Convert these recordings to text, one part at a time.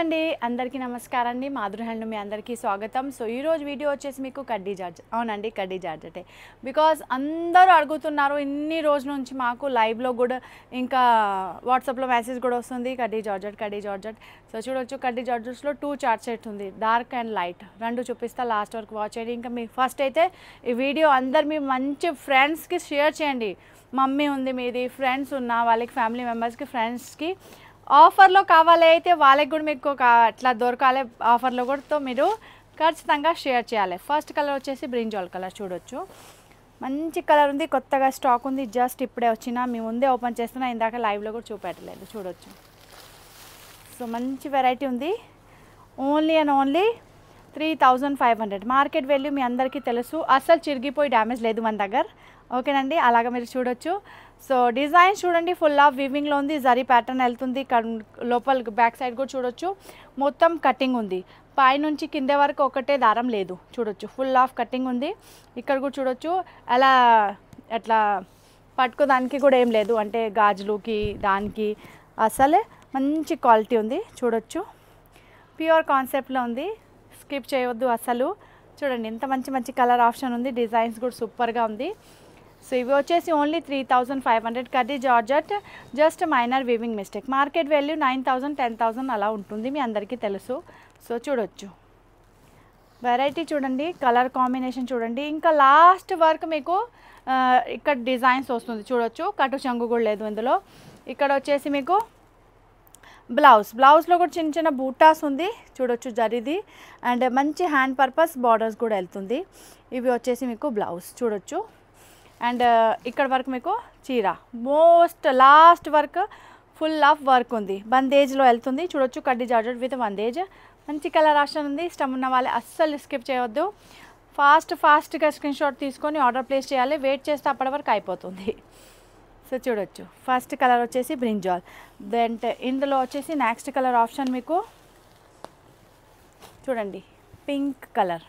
అండి అందరికీ నమస్కారం అండి మాధురి హ్యాండ్లూమ్ మీ అందరికీ స్వాగతం. సో ఈ రోజు వీడియో వచ్చేసి మీకు కడ్డీ జార్జ్ అవునండి కడ్డీ జార్జెటే బికాజ్ అందరూ అడుగుతున్నారు ఇన్ని రోజుల నుంచి మాకు లైవ్లో కూడా ఇంకా వాట్సాప్లో మెసేజ్ కూడా వస్తుంది కడ్డీ జార్జెట్. సో చూడొచ్చు కడ్డీ జార్జెట్స్లో 2 చార్ట్ సెట్ ఉంది డార్క్ అండ్ లైట్ రెండు చూపిస్తా లాస్ట్ వరకు వాచ్ చేయండి. ఇంకా మీ ఫస్ట్ అయితే ఈ వీడియో అందరు మీ మంచి ఫ్రెండ్స్కి షేర్ చేయండి. మమ్మీ ఉంది మీది ఫ్రెండ్స్ ఉన్న వాళ్ళకి ఫ్యామిలీ మెంబర్స్కి ఫ్రెండ్స్కి ఆఫర్లో కావాలి అయితే వాళ్ళకి కూడా మీకు అట్లా దొరకాలి ఆఫర్లో కూడా మీరు ఖచ్చితంగా షేర్ చేయాలి. ఫస్ట్ కలర్ వచ్చేసి బ్రింజాల్ కలర్ చూడొచ్చు మంచి కలర్ ఉంది కొత్తగా స్టాక్ ఉంది జస్ట్ ఇప్పుడే వచ్చిన మీ ముందే ఓపెన్ చేస్తున్నా ఇందాక లైవ్లో కూడా చూపెట్టలేదు చూడొచ్చు. సో మంచి వెరైటీ ఉంది only and only 3500 market value మీ అందరికీ తెలుసు అసలు చిరిగిపోయి డ్యామేజ్ లేదు మన దగ్గర ఓకేనండి అలాగా మీరు చూడొచ్చు. సో డిజైన్ చూడండి ఫుల్ ఆఫ్ వీవింగ్లో ఉంది జరీ ప్యాటర్న్ వెళ్తుంది లోపల బ్యాక్ సైడ్ కూడా చూడొచ్చు మొత్తం కటింగ్ ఉంది పైనుంచి కింద వరకు ఒకటే దారం లేదు చూడొచ్చు ఫుల్ ఆఫ్ కటింగ్ ఉంది. ఇక్కడ కూడా చూడొచ్చు అలా అట్లా పట్టుకోదానికి కూడా ఏం లేదు అంటే గాజులుకి దానికి అసలే మంచి క్వాలిటీ ఉంది చూడొచ్చు ప్యూర్ కాన్సెప్ట్లో ఉంది స్కిప్ చేయవద్దు అసలు చూడండి ఎంత మంచి మంచి కలర్ ఆప్షన్ ఉంది డిజైన్స్ కూడా సూపర్గా ఉంది. సో ఇవి వచ్చేసి ఓన్లీ 3500 కడ్డీ georgette just minor weaving mistake market value 9000 10,000 అలా ఉంటుంది మీ అందరికీ తెలుసు. సో చూడొచ్చు వెరైటీ చూడండి కలర్ కాంబినేషన్ చూడండి ఇంకా లాస్ట్ వర్క్ మీకు ఇక్కడ డిజైన్స్ వస్తుంది చూడొచ్చు కటు చంగు కూడా లేదు ఇందులో. ఇక్కడ వచ్చేసి మీకు బ్లౌజ్లో కూడా చిన్న చిన్న బూటాస్ ఉంది చూడొచ్చు జరిది అండ్ మంచి హ్యాండ్ పర్పస్ బార్డర్స్ కూడా వెళ్తుంది. ఇవి వచ్చేసి మీకు బ్లౌజ్ చూడొచ్చు అండ్ ఇక్కడ వరకు మీకు చీర most last work full of work ఉంది బందేజ్లో వెళ్తుంది చూడొచ్చు కడ్డీ జార్జెట్ విత్ బందేజ్ మంచి కలర్ ఆప్షన్ ఉంది ఇష్టం ఉన్న వాళ్ళే అస్సలు స్కిప్ చేయవద్దు ఫాస్ట్గా స్క్రీన్ షాట్ తీసుకొని ఆర్డర్ ప్లేస్ చేయాలి వెయిట్ చేస్తే అప్పటి వరకు అయిపోతుంది. సో చూడొచ్చు ఫస్ట్ కలర్ వచ్చేసి బ్రింజాల్ దెన్ ఇందులో వచ్చేసి నెక్స్ట్ కలర్ ఆప్షన్ మీకు చూడండి పింక్ కలర్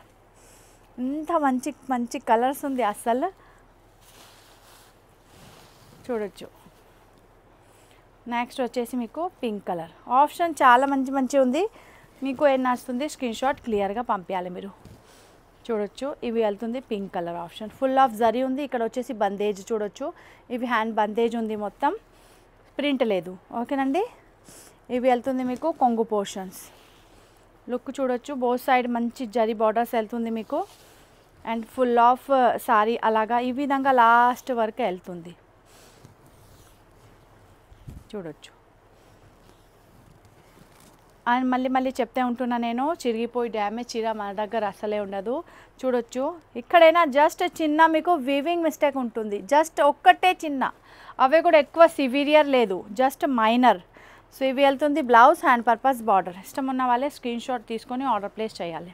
ఇంత మంచి మంచి కలర్స్ ఉంది అస్సలు చూడొచ్చు. నెక్స్ట్ వచ్చేసి మీకు పింక్ కలర్ ఆప్షన్ చాలా మంచి మంచి ఉంది మీకు ఏం నచ్చుతుంది స్క్రీన్ షాట్ క్లియర్గా పంపించాలి మీరు చూడొచ్చు. ఇవి వెళ్తుంది pink colour option full of zari ఉంది ఇక్కడ వచ్చేసి బందేజ్ చూడొచ్చు ఇవి హ్యాండ్ బందేజ్ ఉంది మొత్తం ప్రింట్ లేదు ఓకేనండి. ఇవి వెళ్తుంది మీకు కొంగు పోర్షన్స్ లుక్ చూడొచ్చు బోత్ సైడ్ మంచి జరీ బార్డర్స్ వెళ్తుంది మీకు అండ్ ఫుల్ ఆఫ్ సారీ అలాగా ఈ విధంగా లాస్ట్ వరకు వెళ్తుంది చూడొచ్చు. అండ్ మళ్ళీ చెప్తే ఉంటున్నా నేను చిరిగిపోయి డ్యామేజ్ చీర మన దగ్గర అసలే ఉండదు చూడొచ్చు ఇక్కడైనా జస్ట్ చిన్న మీకు వీవింగ్ మిస్టేక్ ఉంటుంది జస్ట్ ఒక్కటే చిన్న అవే కూడా ఎక్కువ సివియర్ లేదు జస్ట్ మైనర్. సో ఇవి వెళ్తుంది బ్లౌజ్ హ్యాండ్ పర్పస్ బార్డర్ ఇష్టం ఉన్న వాళ్ళే స్క్రీన్ షాట్ తీసుకొని ఆర్డర్ ప్లేస్ చేయాలి.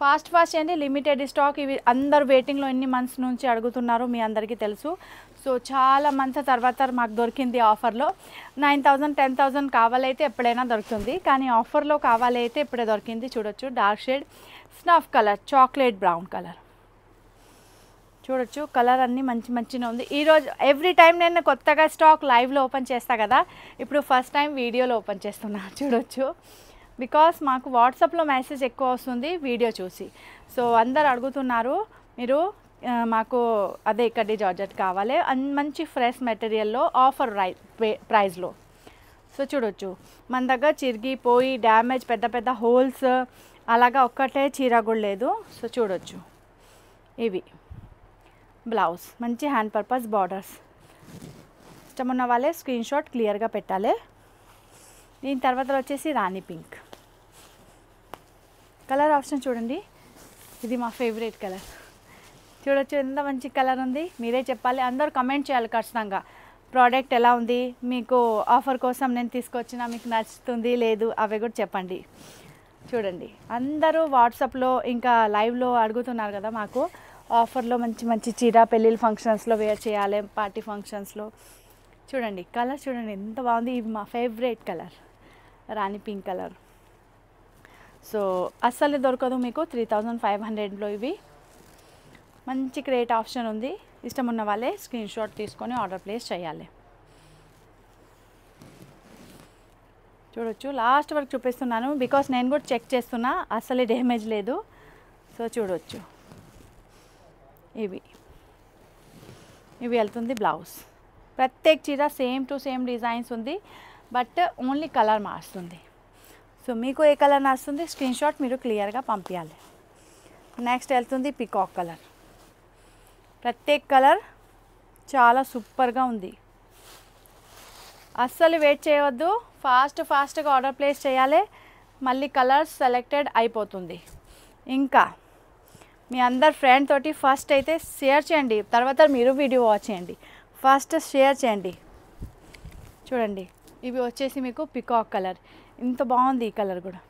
ఫాస్ట్ చేయండి లిమిటెడ్ స్టాక్ ఇవి అందరు వెయిటింగ్లో ఎన్ని మంత్స్ నుంచి అడుగుతున్నారు మీ అందరికీ తెలుసు. సో చాలా మంత్స్ తర్వాత మాకు దొరికింది ఆఫర్లో 9000 10,000 కావాలైతే ఎప్పుడైనా దొరుకుతుంది కానీ ఆఫర్లో కావాలైతే ఇప్పుడే దొరికింది చూడొచ్చు dark shade snuff colour chocolate brown colour చూడొచ్చు కలర్ అన్నీ మంచి మంచిగా ఉంది. ఈరోజు ఎవ్రీ టైం నేను కొత్తగా స్టాక్ లైవ్లో ఓపెన్ చేస్తా కదా ఇప్పుడు ఫస్ట్ టైం వీడియోలో ఓపెన్ చేస్తున్నా చూడొచ్చు బికాస్ మాకు వాట్సాప్లో మెసేజ్ ఎక్కువ వస్తుంది వీడియో చూసి. సో అందరు అడుగుతున్నారు మీరు మాకు అదే కడ్డీ జార్జెట్ కావాలి మంచి ఫ్రెష్ మెటీరియల్లో ఆఫర్ ప్రైస్లో. సో చూడొచ్చు మన దగ్గర చిరిగిపోయి డ్యామేజ్ పెద్ద పెద్ద హోల్స్ అలాగా ఒక్కటే చీర కూడా లేదు. సో చూడొచ్చు ఇవి బ్లౌజ్ మంచి హ్యాండ్ పర్పస్ బార్డర్స్ ఇష్టం ఉన్న వాళ్ళే స్క్రీన్ షాట్ క్లియర్గా పెట్టాలి. దీని తర్వాత వచ్చేసి రాణి పింక్ కలర్ ఆప్షన్ చూడండి ఇది మా ఫేవరెట్ కలర్ చూడొచ్చు ఎంత మంచి కలర్ ఉంది మీరే చెప్పాలి అందరూ కమెంట్ చేయాలి ఖచ్చితంగా ప్రోడక్ట్ ఎలా ఉంది మీకు ఆఫర్ కోసం నేను తీసుకొచ్చిన మీకు నచ్చుతుంది లేదు అవి కూడా చెప్పండి. చూడండి అందరూ వాట్సాప్లో ఇంకా లైవ్లో అడుగుతున్నారు కదా మాకు ఆఫర్లో మంచి మంచి చీర పెళ్ళిళ్ళ ఫంక్షన్స్లో వేర్ చేయాలి పార్టీ ఫంక్షన్స్లో చూడండి కలర్ చూడండి ఎంత బాగుంది ఇవి మా ఫేవరెట్ కలర్ రాణి పింక్ కలర్. సో అస్సలు దొరకదు మీకు 3500లో ఇవి మంచి క్రియేట్ ఆప్షన్ ఉంది ఇష్టం ఉన్న వాళ్ళే స్క్రీన్ షాట్ తీసుకొని ఆర్డర్ ప్లేస్ చేయాలి. చూడొచ్చు, లాస్ట్ వరకు చూపిస్తున్నాను బికాస్ నేను కూడా చెక్ చేస్తున్నా, అసలు డ్యామేజ్ లేదు. సో చూడొచ్చు, ఇవి వెళ్తుంది బ్లౌజ్. ప్రత్యేక చీర సేమ్ టు సేమ్ డిజైన్స్ ఉంది, బట్ ఓన్లీ కలర్ మారుస్తుంది. సో మీకు ఏ కలర్ నచ్చుతుంది స్క్రీన్ షాట్ మీరు క్లియర్గా పంపించాలి. నెక్స్ట్ వెళ్తుంది పికాక్ కలర్. ప్రత్యేక కలర్ చాలా సూపర్గా ఉంది. అస్సలు వెయిట్ చేయవద్దు, ఫాస్ట్గా ఆర్డర్ ప్లేస్ చేయాలి, మళ్ళీ కలర్స్ సెలెక్టెడ్ అయిపోతుంది. ఇంకా మీ అందరు ఫ్రెండ్ తోటి ఫస్ట్ అయితే షేర్ చేయండి, తర్వాత మీరు వీడియో వాచ్ చేయండి. ఫస్ట్ షేర్ చేయండి. చూడండి, ఇవి వచ్చేసి మీకు పికాక్ కలర్. ఇంత బాగుంది ఈ కలర్ కూడా.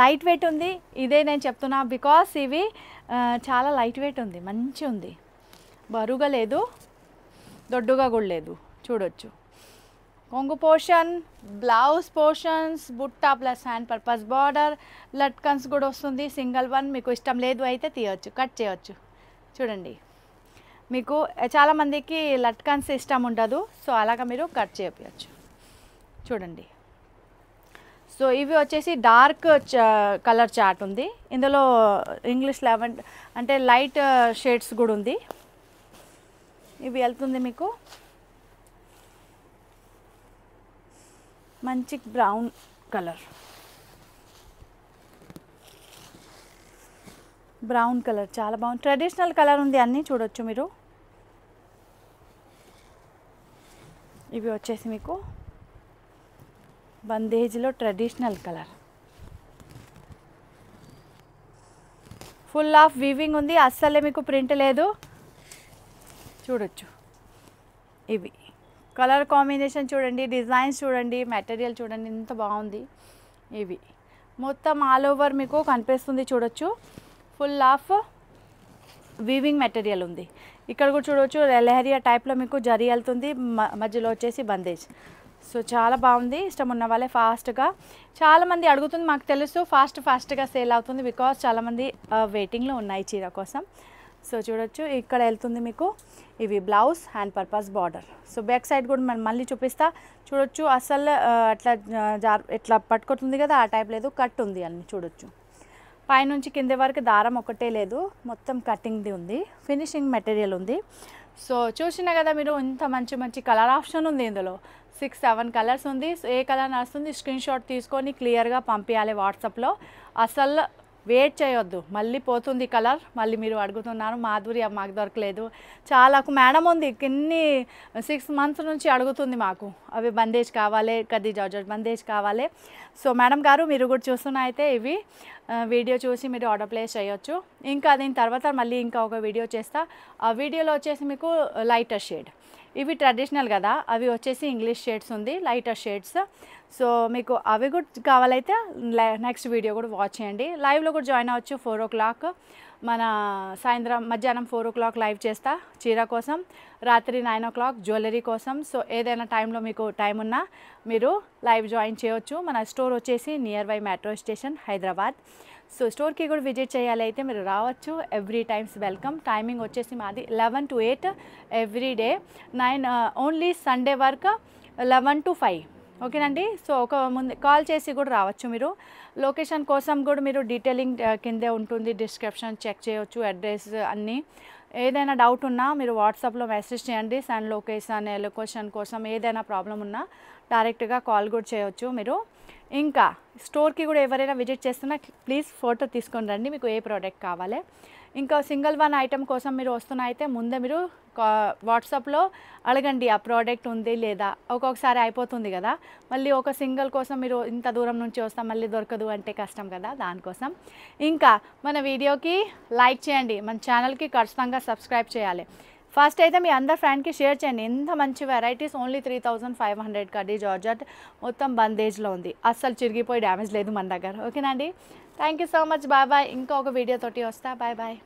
లైట్ వెయిట్ ఉంది, ఇదే నేను చెప్తున్నా బికాస్ ఇవి చాలా లైట్ వెయిట్ ఉంది, మంచి ఉంది, బరువుగా లేదు, దొడ్డుగా కూడా లేదు. చూడొచ్చు, కొంగు పోర్షన్, బ్లౌజ్ పోర్షన్స్, బుట్టా ప్లస్ హ్యాండ్ పర్పస్ బార్డర్, లట్కన్స్ కూడా వస్తుంది. సింగిల్ వన్ మీకు ఇష్టం లేదు అయితే తీయవచ్చు, కట్ చేయవచ్చు. చూడండి, మీకు చాలామందికి లట్కన్స్ ఇష్టం ఉండదు, సో అలాగా మీరు కట్ చేయవచ్చు. చూడండి, సో ఇవి వచ్చేసి డార్క్ కలర్ చార్ట్ ఉంది, ఇందులో ఇంగ్లీష్ లెవెన్ అంటే లైట్ షేడ్స్ కూడా ఉంది. ఇవి వెళ్తుంది మీకు మంచి బ్రౌన్ కలర్, చాలా బాగుంది, ట్రెడిషనల్ కలర్ ఉంది, అన్నీ చూడొచ్చు మీరు. ఇవి వచ్చేసి మీకు బందేజ్లో traditional colour, full of weaving ఉంది, అస్సలే మీకు ప్రింట్ లేదు. చూడొచ్చు, ఇవి కలర్ కాంబినేషన్ చూడండి, డిజైన్స్ చూడండి, మెటీరియల్ చూడండి ఎంత బాగుంది. ఇవి మొత్తం ఆల్ ఓవర్ మీకు కనిపిస్తుంది. చూడొచ్చు, ఫుల్ ఆఫ్ వీవింగ్ మెటీరియల్ ఉంది. ఇక్కడ కూడా చూడొచ్చు, లెహరియా టైప్లో మీకు జరీ వెళ్తుంది, మధ్యలో వచ్చేసి బందేజ్. సో చాలా బాగుంది, ఇష్టం ఉన్న వాళ్ళే ఫాస్ట్గా. చాలామంది అడుగుతుంది, మాకు తెలుసు ఫాస్ట్గా సేల్ అవుతుంది బికాస్ చాలామంది వెయిటింగ్లో ఉన్నాయి చీర కోసం. సో చూడొచ్చు, ఇక్కడ వెళ్తుంది మీకు ఇవి blouse, hand purpose border. So back side కూడా మనం మళ్ళీ చూపిస్తా. చూడొచ్చు, అసలు అట్లా ఎట్లా పట్టుకుంటుంది కదా ఆ టైప్ లేదు, కట్ ఉంది అన్ని. చూడొచ్చు, పైనుంచి కింద వరకు దారం ఒకటే లేదు, మొత్తం కటింగ్ది ఉంది, ఫినిషింగ్ మెటీరియల్ ఉంది. సో చూసినా కదా మీరు, ఇంత మంచి కలర్ ఆప్షన్ ఉంది ఇందులో. 6-7 కలర్స్ ఉంది. సో ఏ కలర్ నడుస్తుంది స్క్రీన్ షాట్ తీసుకొని క్లియర్గా పంపించాలి వాట్సాప్లో. అసలు వెయిట్ చేయొద్దు, మళ్ళీ పోతుంది కలర్. మళ్ళీ మీరు అడుగుతున్నారు మాధురి మాకు దొరకలేదు, చాలా మేడం ఉంది కిన్ని 6 months నుంచి అడుగుతుంది మాకు, అవి బందేజ్ కావాలి, కడ్డీ జార్జెట్ బందేజ్ కావాలి. సో మేడం గారు మీరు కూడా చూస్తున్నా అయితే ఇవి వీడియో చూసి మీరు ఆర్డర్ ప్లేస్ చేయొచ్చు. ఇంకా దీని తర్వాత మళ్ళీ ఇంకా ఒక వీడియో చేస్తా. ఆ వీడియోలో వచ్చేసి మీకు లైటర్ షేడ్, ఇవి ట్రెడిషనల్ కదా, అవి వచ్చేసి ఇంగ్లీష్ షేడ్స్ ఉంది, లైటర్ షేడ్స్. సో మీకు అవి కూడా కావాలైతే నెక్స్ట్ వీడియో కూడా వాచ్ చేయండి. లైవ్లో కూడా జాయిన్ అవ్వచ్చు. 4 o'clock మన సాయంత్రం మధ్యాహ్నం 4 o'clock లైవ్ చేస్తా చీర కోసం, రాత్రి 9 o'clock జ్యువెలరీ కోసం. సో ఏదైనా టైంలో మీకు టైం ఉన్నా మీరు లైవ్ జాయిన్ చేయవచ్చు. మన స్టోర్ వచ్చేసి near by metro station Hyderabad. So స్టోర్కి కూడా విజిట్ చేయాలి అయితే మీరు రావచ్చు, ఎవ్రీ టైమ్స్ వెల్కమ్. టైమింగ్ వచ్చేసి మాది 11 to 8 every day, 9 only Sunday work 11 to 5. ఓకేనండి. సో ఒక ముందు కాల్ చేసి కూడా రావచ్చు మీరు. లొకేషన్ కోసం కూడా మీరు డీటెయిలింగ్ కిందే ఉంటుంది, డిస్క్రిప్షన్ చెక్ చేయవచ్చు, అడ్రస్ అన్నీ. ఏదైనా డౌట్ ఉన్నా మీరు వాట్సాప్లో మెసేజ్ చేయండి. సన్ లొకేషన్ కోసం ఏదైనా ప్రాబ్లం ఉన్నా డైరెక్ట్గా కాల్ కూడా చేయవచ్చు మీరు. ఇంకా స్టోర్కి కూడా ఎవరైనా విజిట్ చేస్తున్నా ప్లీజ్ ఫోటో తీసుకొని రండి, మీకు ఏ ప్రోడక్ట్ కావాలి. ఇంకా సింగిల్ వన్ ఐటమ్ కోసం మీరు వస్తున్నా అయితే ముందే మీరు వాట్సాప్లో అడగండి ఆ ప్రోడక్ట్ ఉంది లేదా. ఒక్కొక్కసారి అయిపోతుంది కదా, మళ్ళీ ఒక సింగిల్ కోసం మీరు ఇంత దూరం నుంచి వస్తాం మళ్ళీ దొరకదు అంటే కష్టం కదా, దానికోసం. ఇంకా మన వీడియోకి లైక్ చేయండి, మన ఛానల్కి ఖచ్చితంగా సబ్స్క్రైబ్ చేయాలి. ఫస్ట్ అయితే మీ అందరు ఫ్రెండ్కి షేర్ చేయండి. ఎంత మంచి వెరైటీస్, ఓన్లీ 3500 కడ్డీ జార్జెట్, మొత్తం బందేజ్లో ఉంది, అస్సలు చిరిగిపోయి డ్యామేజ్ లేదు మన దగ్గర. ఓకేనండి, thank you so much, bye bye. ఇంకా ఒక వీడియోతోటి వస్తా, బాయ్ బాయ్.